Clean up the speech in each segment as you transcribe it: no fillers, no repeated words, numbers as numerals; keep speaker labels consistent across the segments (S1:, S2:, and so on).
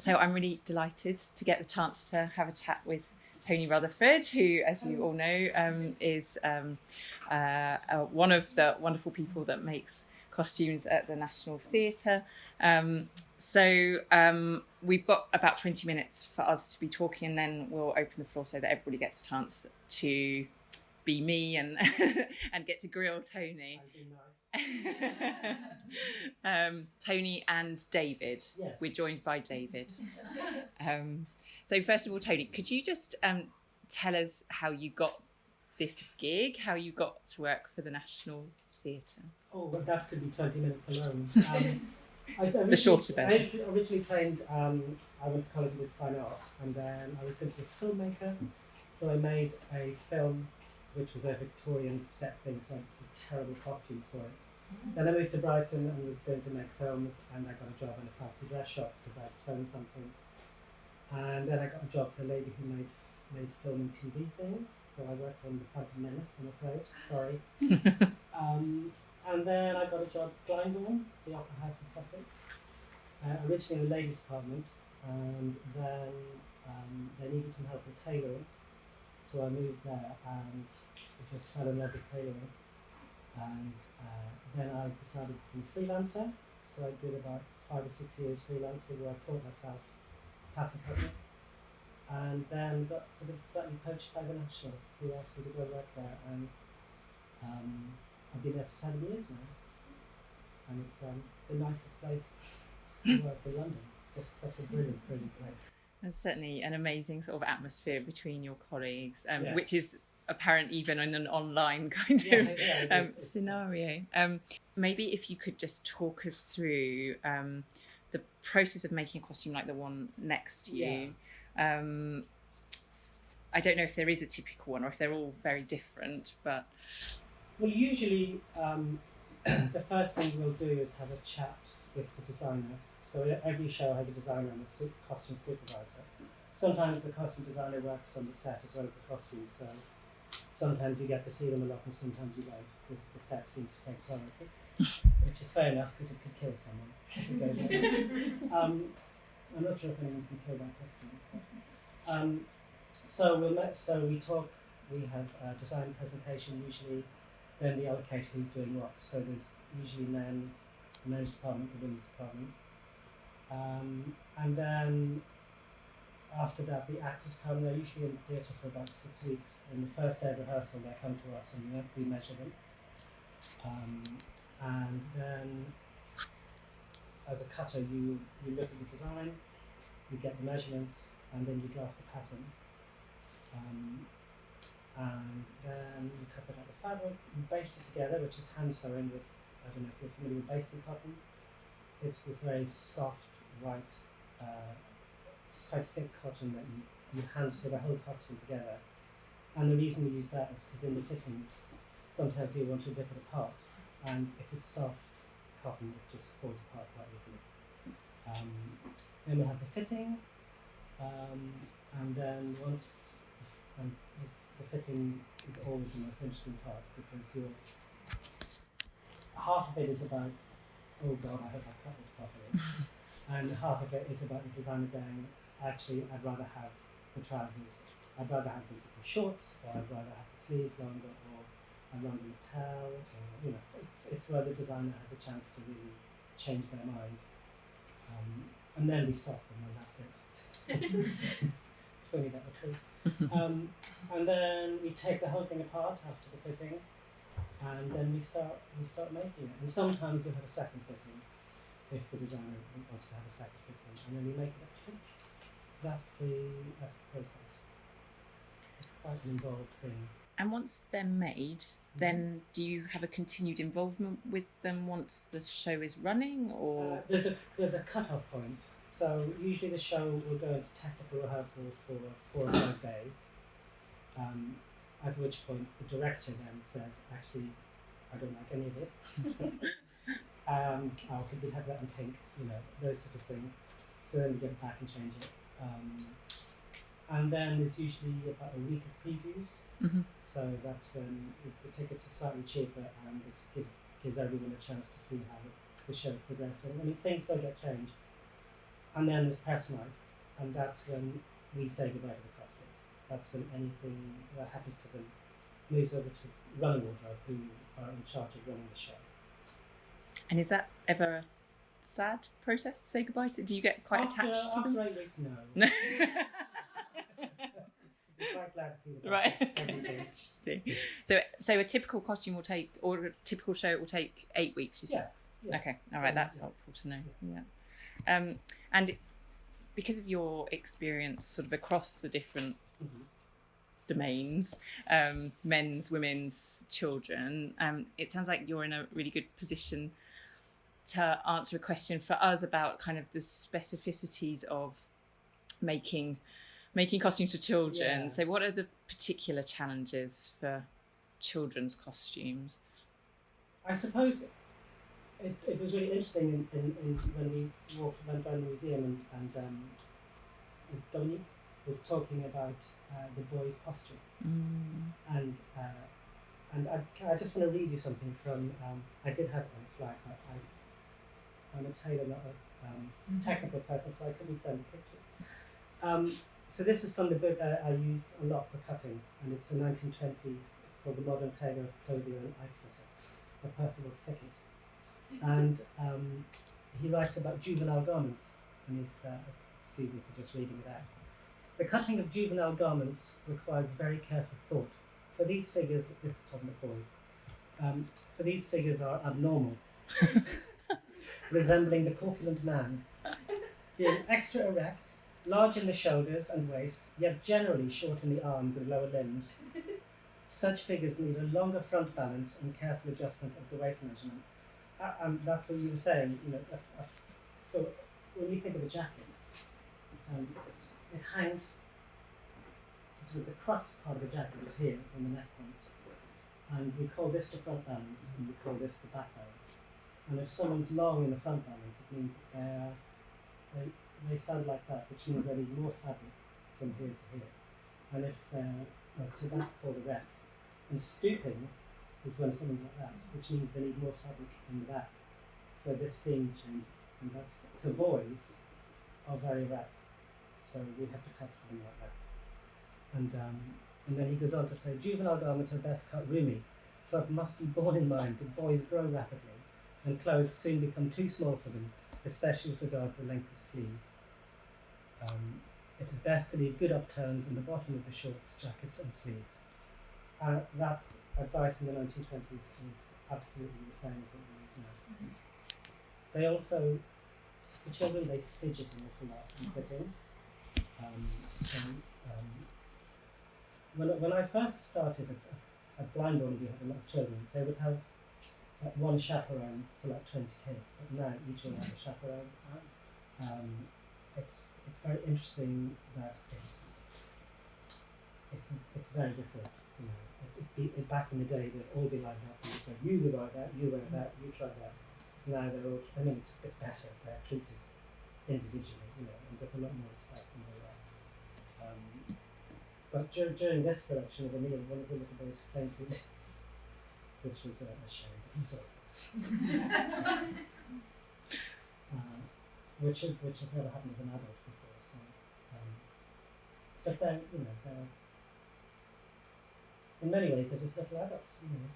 S1: So I'm really delighted to get the chance to have a chat with Tony Rutherford, who, as you all know, is one of the wonderful people that makes costumes at the National Theatre. We've got about 20 minutes for us to be talking, and then we'll open the floor so that everybody gets a chance to be me and and get to grill Tony. Tony and David.
S2: Yes.
S1: We're joined by David. So first of all, Tony, could you just tell us how you got this gig, how you got to work for the National Theatre?
S2: Oh, but that could be 20 minutes alone.
S1: The shorter version.
S2: I originally trained, I went to college with fine art, and then I was going to be a filmmaker, so I made a film which was a Victorian set thing, so I had some terrible costumes for it. Then I moved to Brighton and was going to make films, and I got a job in a fancy dress shop because I'd sewn something. And then I got a job for a lady who made film and TV things, so I worked on The Phantom Menace, I'm afraid, sorry. And then I got a job at Glyndebourne, the Opera House in Sussex, originally in the ladies' department, and then they needed some help with tailoring, so I moved there and I just fell in love with tailoring. And then I decided to be a freelancer, so I did about 5 or 6 years freelancing where I taught myself pattern cutting, and then got sort of slightly poached by the National, who asked me to go work there, and I've been there for 7 years now, and it's the nicest place to work in London. It's just such a brilliant place.
S1: There's certainly an amazing sort of atmosphere between your colleagues,
S2: Yeah.
S1: which is apparent even in an online kind of scenario. Maybe if you could just talk us through the process of making a costume like the one next to you. I don't know if there is a typical one or if they're all very different, but...
S2: Well, usually the first thing we'll do is have a chat with the designer. So every show has a designer and a costume supervisor. Sometimes the costume designer works on the set as well as the costumes, so sometimes you get to see them a lot and sometimes you don't, because the set seems to take priority, which is fair enough because it could kill someone. I'm not sure if anyone's been killed by costume. So we talk, we have a design presentation usually, then we allocate who's doing what. So there's usually men, the men's department, the women's department. And then after that, the actors come. They're usually in the theatre for about 6 weeks. In the first day of rehearsal, they come to us and we measure them. And then, as a cutter, you look at the design, you get the measurements, and then you draft the pattern. And then you cut it out the fabric, you baste it together, which is hand sewing with, I don't know if you're familiar with basting cotton. It's this very soft, white, it's quite thick cotton that you hand sew the whole costume together. And the reason we use that is because in the fittings, sometimes you want to rip it apart, and if it's soft cotton, it just falls apart quite easily. Then we'll have the fitting, and then once the fitting is always the most interesting part, because half of it is about, oh God, I hope I cut this properly. And half of it is about the designer going, actually, I'd rather have the trousers, I'd rather have the shorts, or I'd rather have the sleeves longer, or a longer lapel, or, it's where the designer has a chance to really change their mind. And then we stop, and then that's it. If only that were true. And then we take the whole thing apart after the fitting, and then we start making it. And sometimes we'll have a second fitting if the designer wants to have a second fitting, and then we make it up to fit. That's the process. It's quite an involved thing.
S1: And once they're made, then do you have a continued involvement with them once the show is running, or
S2: there's a cut-off point. So usually the show will go into technical rehearsal for 4 or 5 days, at which point the director then says, actually, I don't like any of it. Could we have that in pink? Those sort of things. So then we get back and change it. And then there's usually about a week of previews.
S1: Mm-hmm.
S2: So that's when the tickets are slightly cheaper, and it gives everyone a chance to see how the show's progressing. I mean, things don't get changed. And then there's press night, and that's when we say goodbye to the costume. That's when anything that happened to them moves over to running wardrobe, who are in charge of running the show.
S1: And is that ever a sad process to say goodbye to? Do you get quite attached to them?
S2: After 8 weeks, no. I'm quite glad to see them.
S1: Right. Interesting. So a typical costume will take, or a typical show will take 8 weeks, you said?
S2: Yeah.
S1: Okay. All right. That's helpful to know. Yeah. And because of your experience sort of across the different domains, men's, women's, children, it sounds like you're in a really good position to answer a question for us about kind of the specificities of making costumes for children.
S2: Yeah.
S1: So what are the particular challenges for children's costumes?
S2: I suppose it was really interesting in when we went down the museum and Dominique was talking about the boys' costume. And I just want to read you something from, I did have it on a slide, but I'm a tailor, not a technical person, so I couldn't send pictures. So this is from the book I use a lot for cutting, and it's the 1920s. It's called The Modern Tailor, Clothier and Outfitter by Percival Thicket. And he writes about juvenile garments, and he's, excuse me for just reading it out. The cutting of juvenile garments requires very careful thought. For these figures, this is talking about boys, for these figures are abnormal, resembling the corpulent man, being extra erect, large in the shoulders and waist, yet generally short in the arms and lower limbs. Such figures need a longer front balance and careful adjustment of the waist measurement. And that's what you were saying, you know. So when you think of a jacket, it hangs. So the crux part of the jacket is here, it's on the neck point, and we call this the front balance, and we call this the back balance. And if someone's long in the front balance, it means they stand like that, which means they need more fabric from here to here. And if so that's called erect. And stooping is when someone's like that, which means they need more fabric in the back. So this seam changes, and that's so boys are very erect, so we have to cut for them like that. And then he goes on to say, juvenile garments are best cut roomy, for it must be borne in mind that boys grow rapidly, and clothes soon become too small for them, especially with regard to the length of sleeve. It is best to leave good upturns in the bottom of the shorts, jackets and sleeves. That advice in the 1920s is absolutely the same as what we use now. They also, the children, they fidget an awful lot in fittings. When I first started at Blindbourne, we had a lot of children. They would have one chaperone for like 20 kids. But now each one has a chaperone. It's very interesting that it's very different. You know, back in the day, they'd all be lined up and say, you would wear that, you wear that, you try that. Now they're all, I mean, it's a bit better. They're treated individually, you know, and with a lot more respect than they were. But during this collection of Emil, one of the little boys fainted, which was a shame. Which has never happened with an adult before. So, but they're, you know, they're in many ways they're just little adults. You know.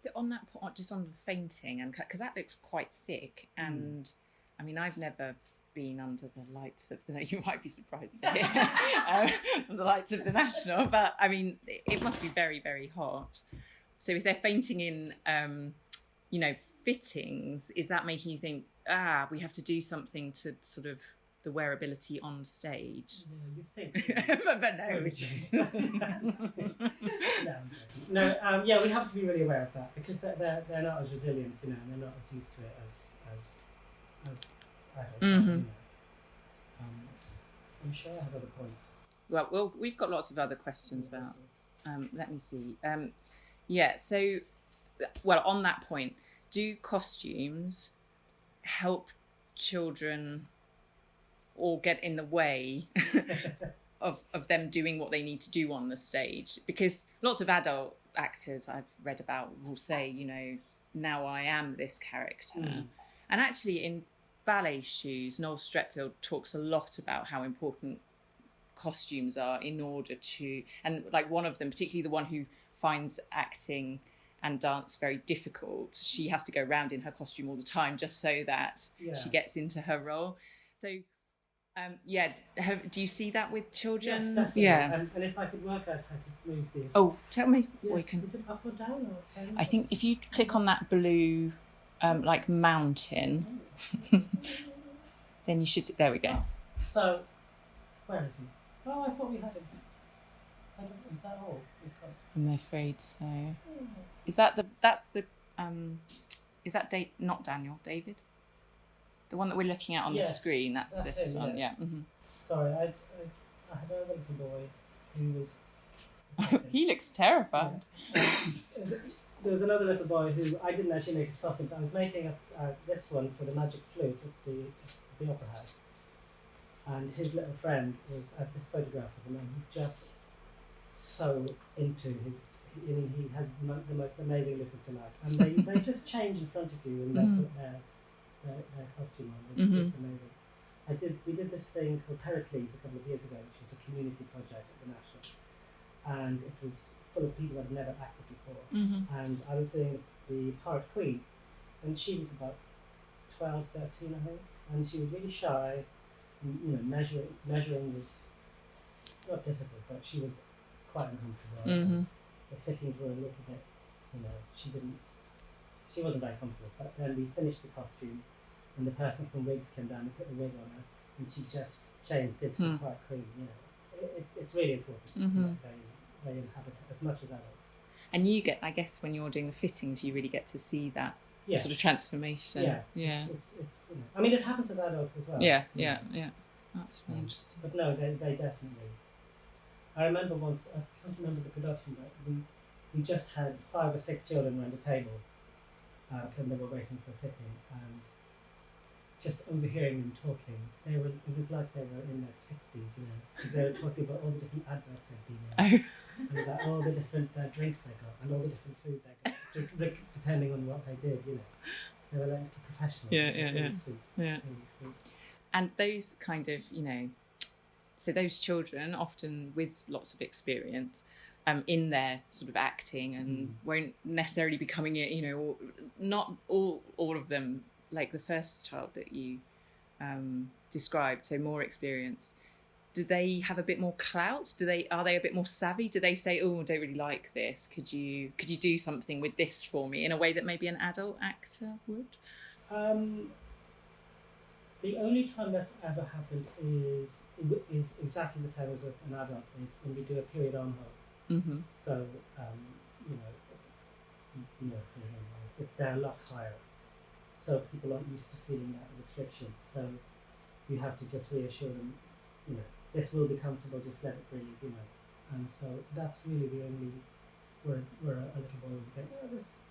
S1: So on that point, just on the fainting, and because that looks quite thick, and I mean, I've never been under the lights of the, you might be surprised to hear, the lights of the National, but I mean, it must be very, very hot. So if they're fainting in, you know, fittings, is that making you think, we have to do something to sort of the wearability on stage?
S2: Yeah, you'd think.
S1: but no, we just...
S2: yeah, we have to be really aware of that because they're not as resilient, you know, and they're not as used to it as adults. You know. I'm sure I have other points.
S1: Well, we've got lots of other questions about. Let me see. So, well, on that point, do costumes help children or get in the way of them doing what they need to do on the stage? Because lots of adult actors I've read about will say, you know, now I am this character. And actually in ballet shoes, Noel Stretfield talks a lot about how important costumes are in order to, and like one of them, particularly the one who finds acting and dance very difficult, she has to go around in her costume all the time just so that she gets into her role. So do you see that with children?
S2: Yes, definitely.
S1: Yeah.
S2: And if I could work out how to move these.
S1: Oh, tell me.
S2: Yes.
S1: We can.
S2: Is it up or down? Or
S1: I think if you click on that blue, like mountain, then you should. There we go.
S2: So, where is he? Oh, I thought we had him. I don't know. Is that all?
S1: I'm afraid so. Is that that's the is that not Daniel, David? The one that we're looking at on the screen, that's this
S2: him,
S1: one,
S2: yes.
S1: yeah. Mm-hmm.
S2: Sorry, I had another little boy who was...
S1: He looks terrified.
S2: Yeah. There was another little boy who I didn't actually make his costume, but I was making this one for the Magic Flute at the Opera House. And his little friend was at this photograph of him, and he's just so into his... I mean, he has the most amazing look of delight. And they just change in front of you and they put their costume on. It's amazing. We did this thing called Pericles a couple of years ago, which was a community project at the National. And it was full of people that had never acted before. And I was doing the part Queen, and she was about 12, 13, I think. And she was really shy. And, you know, measuring was not difficult, but she was quite uncomfortable. The fittings were a little bit, you know, she wasn't very comfortable. But then we finished the costume, and the person from Wigs came down and put the wig on her, and she just did some part Queen. You know, it's really important that they inhabit it as much as adults. And
S1: you get, I guess, when you're doing the fittings, you really get to see that sort of transformation.
S2: Yeah. It's you know, I mean, it happens with adults as well.
S1: Yeah. That's really interesting.
S2: But no, they definitely. I remember once, I can't remember the production, but we just had 5 or 6 children around a table, and they were waiting for a fitting, and just overhearing them talking, it was like they were in their 60s, you know, because they were talking about all the different adverts they'd been in, and about all the different drinks they got, and all the different food they got, depending on what they did, you know. They were like little professionals. Really sweet. Really sweet.
S1: And those kind of, you know, so those children, often with lots of experience in their sort of acting, and won't necessarily be coming in, you know, not all of them, like the first child that you described, so more experienced. Do they have a bit more clout? Are they a bit more savvy? Do they say, "Oh, I don't really like this. Could you do something with this for me?" in a way that maybe an adult actor would?
S2: The only time that's ever happened is exactly the same as with an adult, is when we do a period on hold. So, you know, if they're a lot higher, so people aren't used to feeling that restriction. So you have to just reassure them, you know, this will be comfortable, just let it breathe, you know. And so that's really the only where a little boy would go, oh, this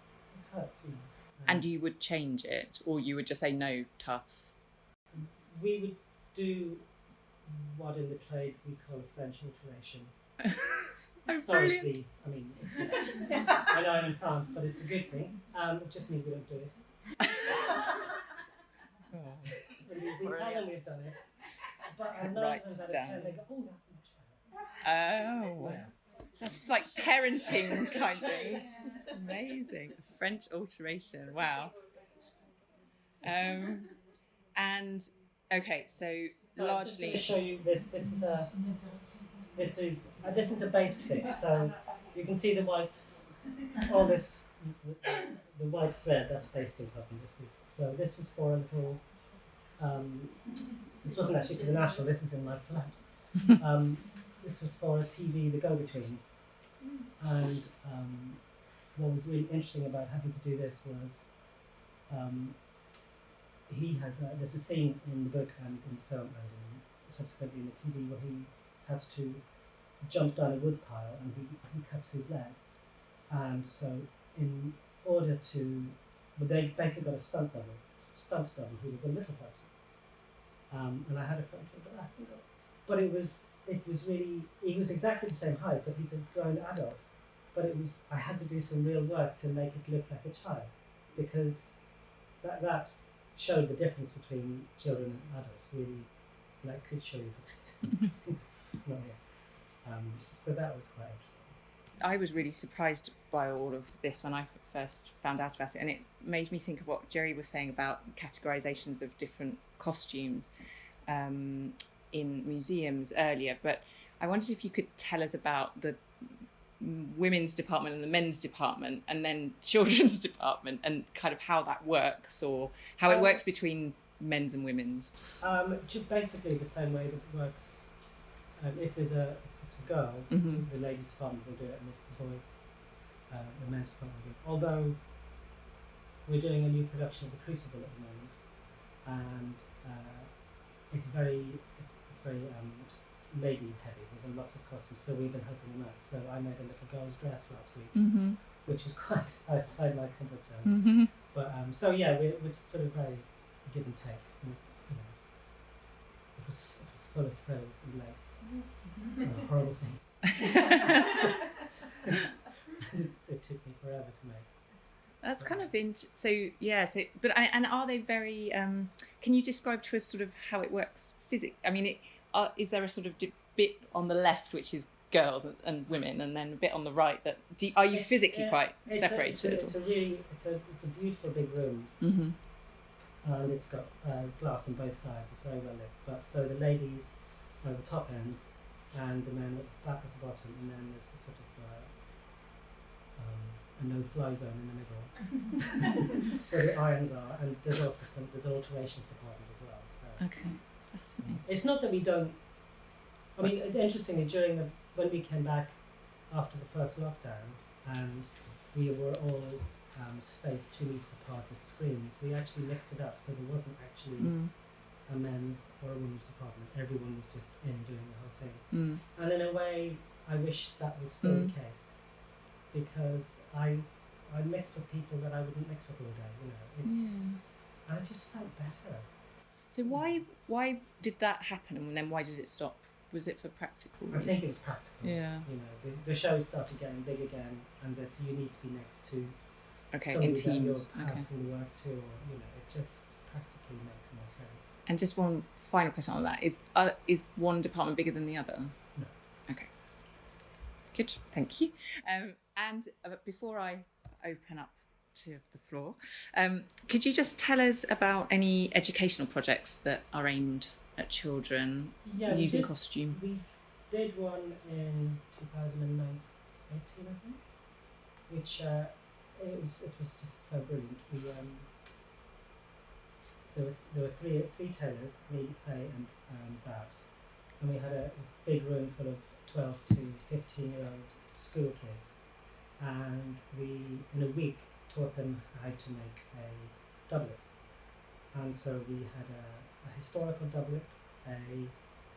S2: hurts, you know.
S1: And you would change it, or you would just say, no, tough?
S2: We would do what in the trade we call a French alteration.
S1: Brilliant.
S2: I mean, I know I'm in France, but it's a good thing. It just means we don't do it. We tell them we've done it, but I'm 9 times out of 10 they go, oh, that's much better.
S1: Oh, that's like parenting kind of. Amazing. French alteration. Wow. And okay, so largely.
S2: I'm just going to show you this. This is a based fit. So you can see the white, all this, the white thread that's basting cotton. This was for a little. This wasn't actually for the National. This is in my flat. This was for a TV, The Go-Between, and what was really interesting about having to do this was. There's a scene in the book and in the film and subsequently in the TV where he has to jump down a wood pile and he cuts his leg. And so in order to, but they basically got a stunt double who was a little person. And I had a friend who did that, but it was really, he was exactly the same height, but he's a grown adult. But I had to do some real work to make it look like a child, because that showed the difference between children and adults. Really, like, could show you, but it's not here. So that was quite interesting.
S1: I was really surprised by all of this when I first found out about it, and it made me think of what Jerry was saying about categorizations of different costumes in museums earlier. But I wondered if you could tell us about the women's department and the men's department, and then children's department, and kind of how that works, or how it works between men's and women's.
S2: Just basically the same way that it works. If it's a girl, the ladies department will do it, and if it's a boy, the men's department will do it. Although we're doing a new production of The Crucible at the moment, and it's very lady heavy. There's lots of costumes, so we've been helping them out. So I made a little girl's dress last week, which was quite outside my comfort zone. But so yeah, we're sort of very give and take. It was full of frills and lace, and horrible things. It took me forever to make.
S1: That's kind of and are they very? Can you describe to us sort of how it works physically? I mean, is there a sort of bit on the left which is girls and women, and then a bit on the right that are you physically quite separated?
S2: It's a beautiful big room, and it's got glass on both sides. It's very well lit. But so the ladies are at the top end, and the men at the back at the bottom, and then there's a sort of a no-fly zone in the middle where the irons are, and there's also there's alterations department as well. So
S1: okay, fascinating.
S2: It's not that we don't. I mean, interestingly, when we came back after the first lockdown, and we were all spaced 2 meters apart with screens, we actually mixed it up, so there wasn't actually a men's or a women's department. Everyone was just in doing the whole thing. And in a way, I wish that was still the case, because I mixed with people that I wouldn't mix with all day. And I just felt better.
S1: So why did that happen, and then why did it stop? Was it for practical reasons?
S2: I think it was practical.
S1: Yeah.
S2: The shows started getting big again, and so you need to be next to
S1: in teams.
S2: That you're passing the work to, or it just practically makes more sense.
S1: And just one final question on that: is one department bigger than the other?
S2: No.
S1: Okay. Good. Thank you. And before I open up to the floor, could you just tell us about any educational projects that are aimed at children using costume?
S2: We did one in 2018, I think, which it was just so brilliant. We there were three tailors, me, Faye, and Babs, and we had this big room full of 12 to 15-year-old school kids, and we in a week taught them how to make a doublet. And so we had a historical doublet, a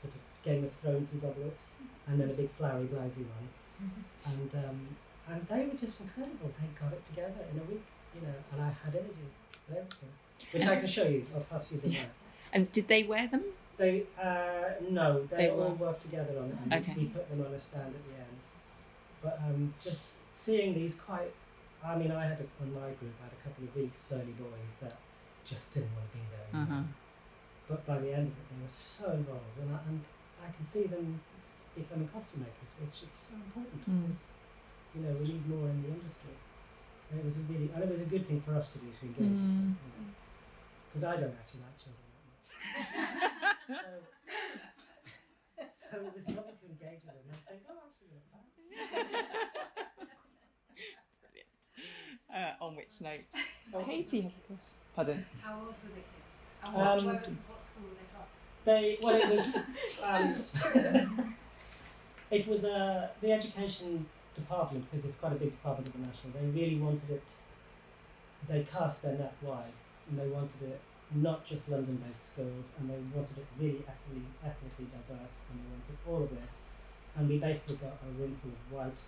S2: sort of Game of Thronesy doublet, and then a big flowery blousey one. And they were just incredible. They got it together in a week, and I had images and everything, which I can show you. I'll pass you the map.
S1: And did they wear them?
S2: No, they all worked together on it, and we put them on a stand at the end. But just seeing these I had on my group, I had a couple of really surly boys that just didn't want to be there. But by the end of it, they were so involved, and I can see them becoming costume makers, which is so important because we need more in the industry. And it was a good thing for us to do, to engage with them, because I don't actually like children that much. So it was lovely to engage with them and think, actually they're fun.
S1: Brilliant. On which note, Katie has a question. Pardon?
S3: How old were the kids? And what school were they from?
S2: It was the education department, because it's quite a big department at the National. They really wanted it. They cast their net wide, and they wanted it not just London-based schools, and they wanted it really ethnically diverse, and they wanted all of this. And we basically got a room full of white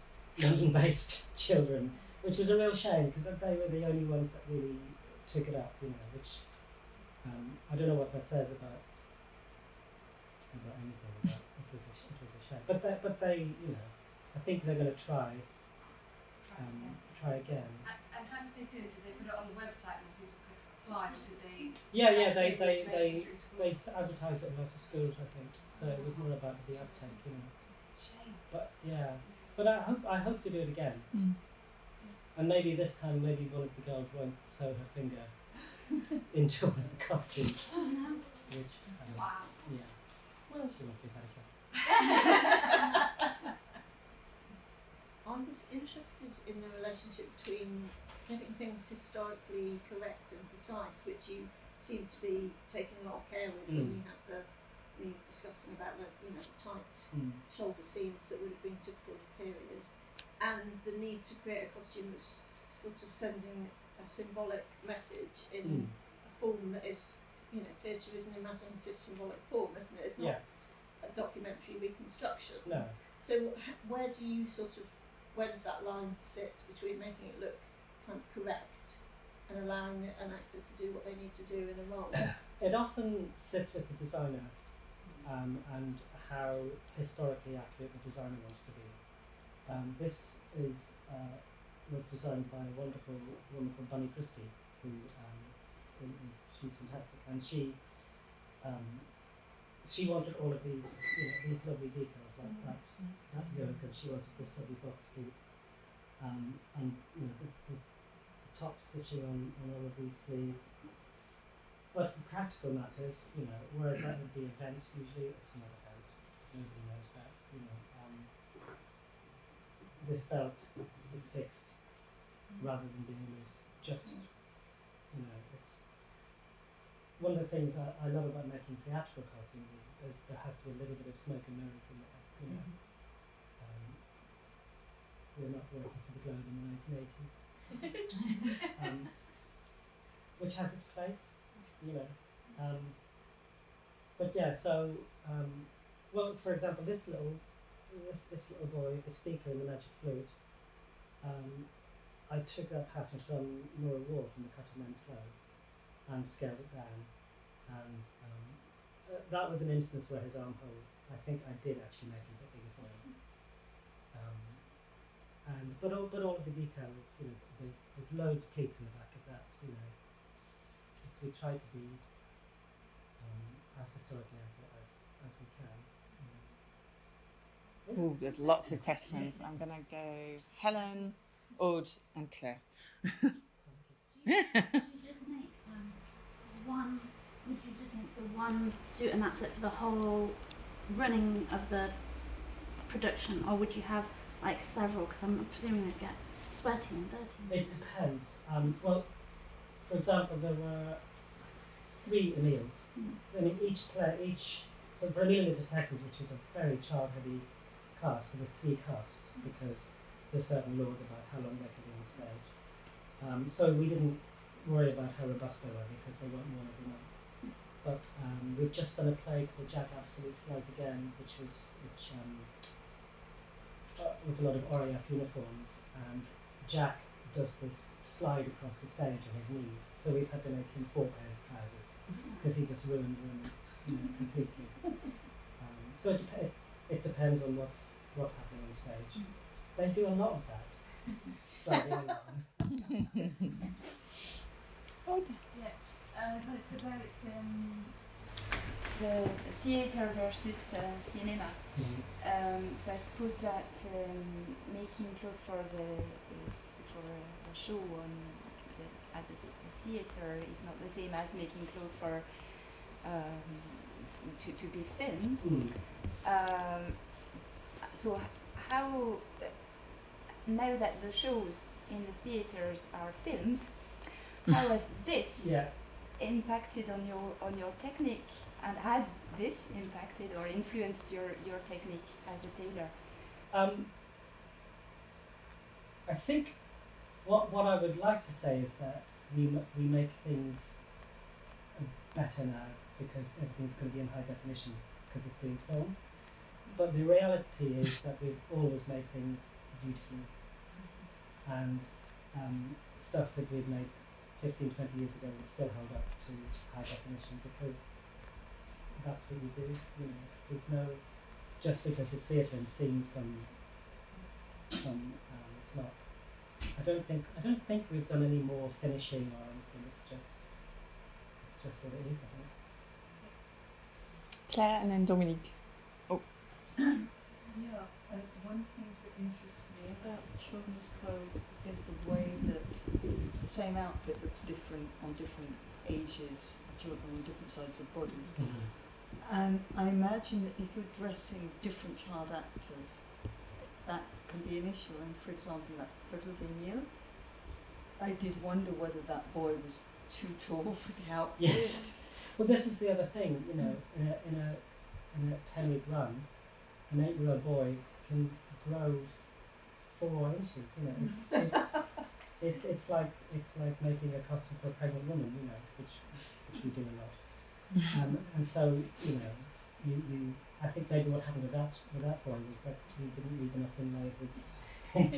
S2: London-based children, which was a real shame, because they were the only ones that really took it up, which I don't know what that says about anything. But it was a shame. But they, I think they're going to try again.
S3: And how did they do it? So they put it on the website and people could applied, or did they?
S2: Yeah,
S3: cascade the
S2: they
S3: information through schools?
S2: advertise it in lots of schools, I think. So it was more about the uptake, you know.
S3: Shame.
S2: But yeah, but I hope to do it again.
S1: Mm.
S2: And maybe this time, maybe one of the girls won't sew her finger into one of the costumes,
S3: Oh no.
S2: which
S3: Wow.
S2: yeah. Well, she won't be very good.
S4: I was interested in the relationship between getting things historically correct and precise, which you seem to be taking a lot of care with when you had when you were discussing about the the tight shoulder seams that would have been typical of the period, and the need to create a costume that's sort of sending a symbolic message in a form that is, theatre is an imaginative symbolic form, isn't it? It's not a documentary reconstruction.
S2: No.
S4: So where does that line sit between making it look kind of correct and allowing an actor to do what they need to do in a role?
S2: It often sits with the designer and how historically accurate the designer wants to be. This was designed by a wonderful woman called Bunny Christie, who she's fantastic, and she wanted all of these these lovely details like that yoke, and she wanted this lovely box boot, and the top stitching on all of these sleeves. But for practical matters, whereas that would be event, usually it's not event. Nobody knows that. This belt is fixed rather than being loose. Just it's one of the things I love about making theatrical costumes is there has to be a little bit of smoke and mirrors in there. We're not working for the Globe in the 1980s, which has its place. But yeah, so well, for example, this little boy, the speaker in the Magic Flute, I took that pattern from Nora Wall from the Cut of Men's Clothes and scaled it down, and that was an instance where his armhole, I think I did actually make it a bit bigger for him. But all of the details, there's loads of pleats in the back of that. We try to be as historically accurate as we can.
S1: Oh, there's lots of questions. I'm going to go Helen, Aude, and Claire.
S5: Would you just make one? Would you just make the one suit and that's it for the whole running of the production, or would you have like several? Because I'm presuming they'd get sweaty and dirty.
S2: It depends. Well, for example, there were 3 Emils. I mean, for Emil and the Detectives, which was a very child-heavy cast, there were 3 casts because there's certain laws about how long they could be on stage. So we didn't worry about how robust they were because they weren't worn every month. But we've just done a play called Jack Absolute Flies Again, which was a lot of RAF uniforms, and Jack does this slide across the stage on his knees, so we've had to make him 4 pairs of trousers because he just ruins them completely. So it depends on what's happening on stage. They do a lot of that. Sliding along.
S3: Yeah, but it's about the theatre versus cinema. So I suppose that making clothes for a show at the theatre is not the same as making clothes for to be filmed. So how now that the shows in the theatres are filmed, how has this impacted on your technique, and has this impacted or influenced your technique as a tailor?
S2: I think what I would like to say is that we make things better now because everything's going to be in high definition because it's being filmed. But the reality is that we've always made things beautifully, and stuff that we'd made 15, 20 years ago would still hold up to high definition because that's what we do. There's no, just because it's theatre and seen from it's not. I don't think we've done any more finishing or anything. It's just just what it is, I think.
S1: Claire and then Dominique.
S6: Yeah, one of the things that interests me about children's clothes is the way that the same outfit looks different on different ages of children and different sizes of bodies. And I imagine that if you're dressing different child actors, that can be an issue. And for example, that photo of Emil, I did wonder whether that boy was too tall for the outfit.
S2: Yes. Well, this is the other thing, you know, in a 10-week run, an 8-year-old boy can grow 4 inches. You know, it's like making a costume for a pregnant woman. You know, which we do a lot. And so, you know, you I think maybe what happened with that boy was that he didn't leave enough in there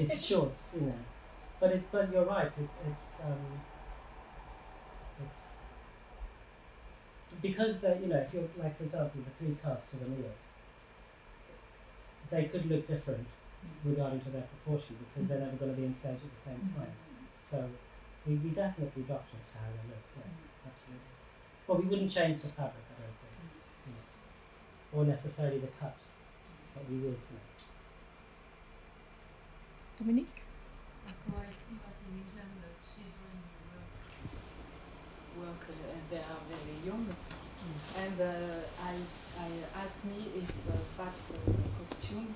S2: his shorts. You know, but you're right. It's because you know, if you're like, for example, the 3 casts of Emil, they could look different regarding to their proportion because they're never going to be in stage at the same time. So we definitely doctor it to how they look. Yeah, absolutely. Well, we wouldn't change the fabric, I don't think, you know, or necessarily the cut, but we would. You know.
S1: Dominique?
S7: So I see that in England the children work and they are very young. And I asked me if that costume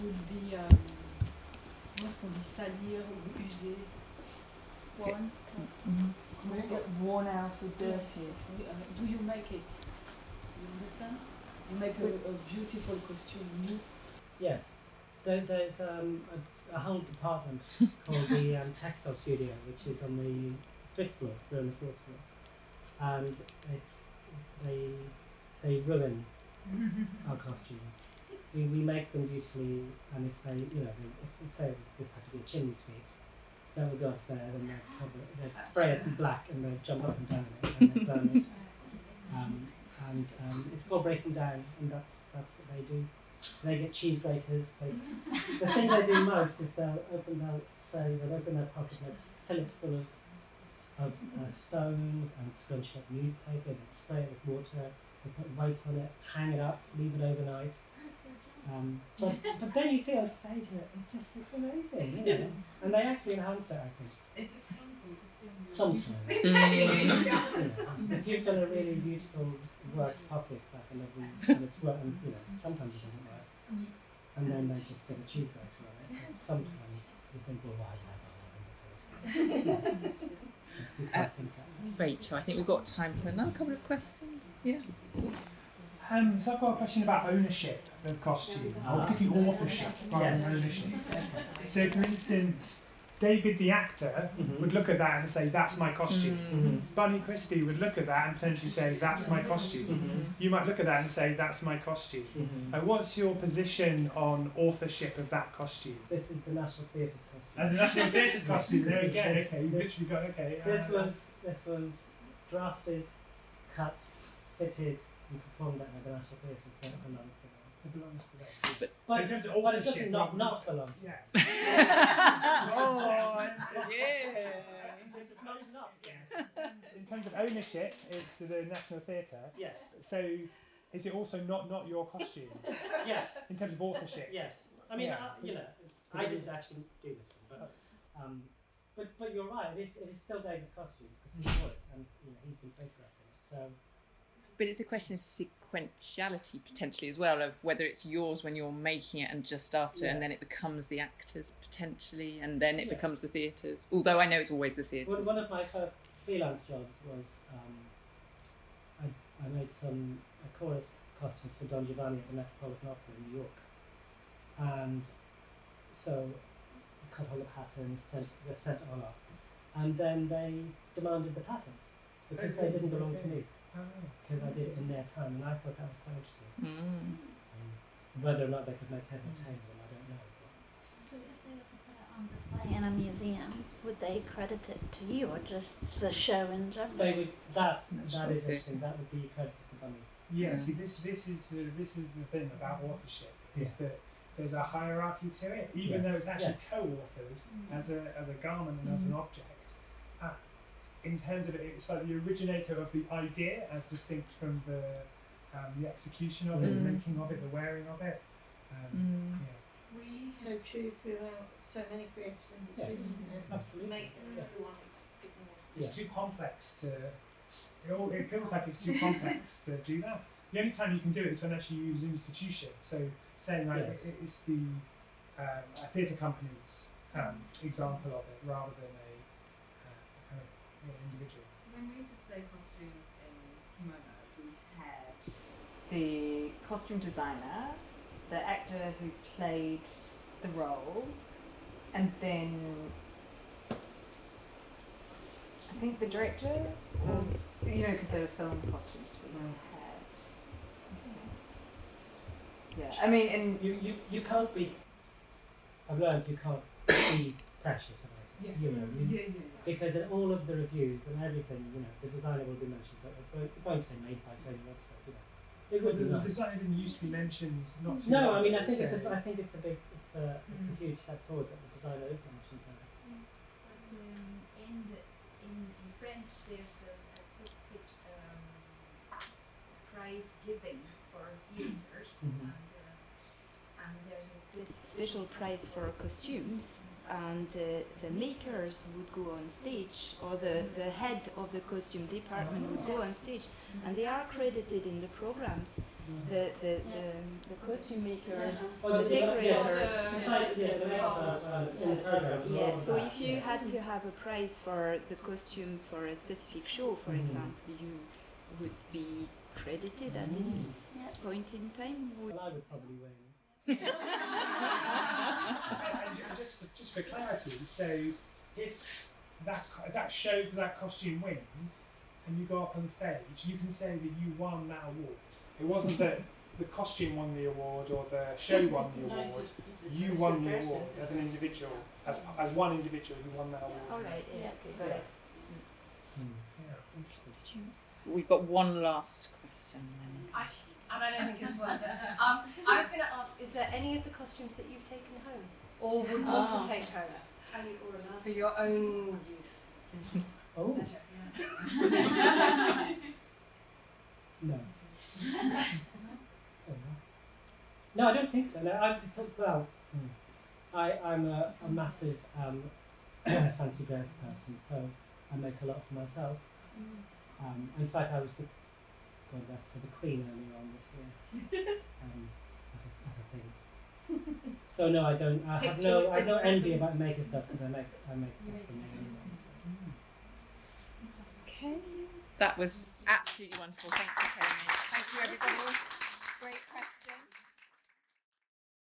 S7: would be, comment est-ce qu'on dit, salir ou user? Worn?
S6: Worn out or dirty.
S7: Do you make it? You understand? You make a beautiful costume new?
S2: Yes. There's a whole department called the Textile Studio, which is on the 5th floor, we're on the 4th floor. And they ruin our costumes. We make them beautifully, and if they, you know, if say this had to be a chimney sweep, that would go upstairs and they'd spray it black and they'd jump up and down it and they'd burn it. And it's called breaking down, and that's what they do. They get cheese graters. The thing they do most is they'll open their pocket, like fill it full of stones and scrunch up newspaper, and spray it with water, they put weights on it, hang it up, leave it overnight. But then you see on stage and it just looks amazing, you know? And they actually enhance it, I think.
S7: Is it painful to see on your
S2: Sometimes. If you've done a really beautiful worked pocket back and it's worked, and, you know, sometimes it doesn't work. And then they just get a cheese grater on it. And sometimes you think, well, why did I bother in the first place?
S1: Rachel, I think we've got time for another couple of questions. Yeah.
S8: So I've got a question about ownership of costume, or particularly authorship rather than ownership. So, for instance, David the actor would look at that and say, that's my costume. Bunny Christie would look at that and potentially say, that's my costume. You might look at that and say, that's my costume. What's your position on authorship of that costume?
S2: This is the National Theatre's costume.
S8: As the National Theatre's costume, there again, okay, you've literally got, okay.
S2: This was drafted, cut, fitted, and performed at the National Theatre, so it belongs to them.
S8: It belongs to that.
S2: But
S8: in terms of
S2: it
S8: authorship,
S2: doesn't not belong to
S8: Yes.
S1: Oh,
S2: This is not.
S8: In terms of ownership, it's the National Theatre.
S2: Yes.
S8: So, is it also not your costume?
S2: Yes.
S8: In terms of authorship?
S2: Yes. I mean,
S8: Yeah.
S2: you know, I didn't actually do this one, but you're right. It is still David's costume because he wore it, and you know, he's been photographing it. So.
S1: But it's a question of sequentiality potentially as well, of whether it's yours when you're making it and just after, and then it becomes the actors potentially, and then it becomes the theatres. Although I know it's always the theatres.
S2: One of my first freelance jobs was I made some chorus costumes for Don Giovanni at the Metropolitan Opera in New York, and so I cut all the patterns, sent it all off, and then they demanded the patent because they didn't belong to me. Because I did it in their time, and I thought that was quite interesting. Whether or not they could make head or tail, I don't know.
S5: So if they were to put it on display in a museum, would they credit it to you or just the show in general?
S2: They would. That is interesting. That would be credited to Bunny.
S8: Yeah. See, this is the thing about authorship is that there's a hierarchy to it, even though it's actually co-authored as a garment and as an object. in terms of it, it's like the originator of the idea as distinct from the execution of it, the making of it, the wearing of it.
S4: It's so true throughout so many creative industries, isn't it?
S2: Absolutely.
S4: Maker is the one who's ignored.
S8: It's too complex to. It feels like it's too complex to do that. The only time you can do it is when actually you use institution. So saying like it's the a theatre company's example of it rather than a kind of individual.
S9: When we display costumes in kimono, we had the costume designer, the actor who played the role, and then I think the director, because they were film costumes we had. Yeah, I mean, and
S2: you can't be. I've learned you can't be precious about it. Because in all of the reviews and everything, the designer will be mentioned, but it won't say made by Tony Rutherford. It would be
S8: the
S2: nice.
S8: designer didn't used to be mentioned. Not too
S2: No,
S8: long
S2: I mean
S8: ago,
S2: I think
S8: so-
S2: it's a huge step forward that the designer is mentioned there.
S10: But in France, there's a specific prize giving for theaters, and there's a
S3: Special prize for costumes, and the makers would go on stage, or the head of the costume department would go on stage, and they are credited in the programs. The costume makers, the decorators. Yeah, so if you had to have a prize for the costumes for a specific show, for example, you would be credited at this point in time.
S2: Well, I would probably win.
S8: And just for clarity, so if that show for that costume wins and you go up on stage, you can say that you won that award. It wasn't that the costume won the award or the show won the award. You won the award as an individual, as one individual. You won that award.
S3: All right, yeah, okay, got it.
S1: We've got one last question then.
S11: And I don't think it's worth it. I was going to ask, is there any of the costumes that you've taken home or would want to take home for your own use?
S2: Oh. No. No, I don't think so. No, I'm a massive fancy dress person, so I make a lot for myself. In fact, I was the goddess for the Queen earlier on this year. At a thing. So no, I don't. I have no envy about making stuff because I make stuff for me.
S1: Okay, that was absolutely wonderful. Thank you, Tony. Thank you, everybody. Great question.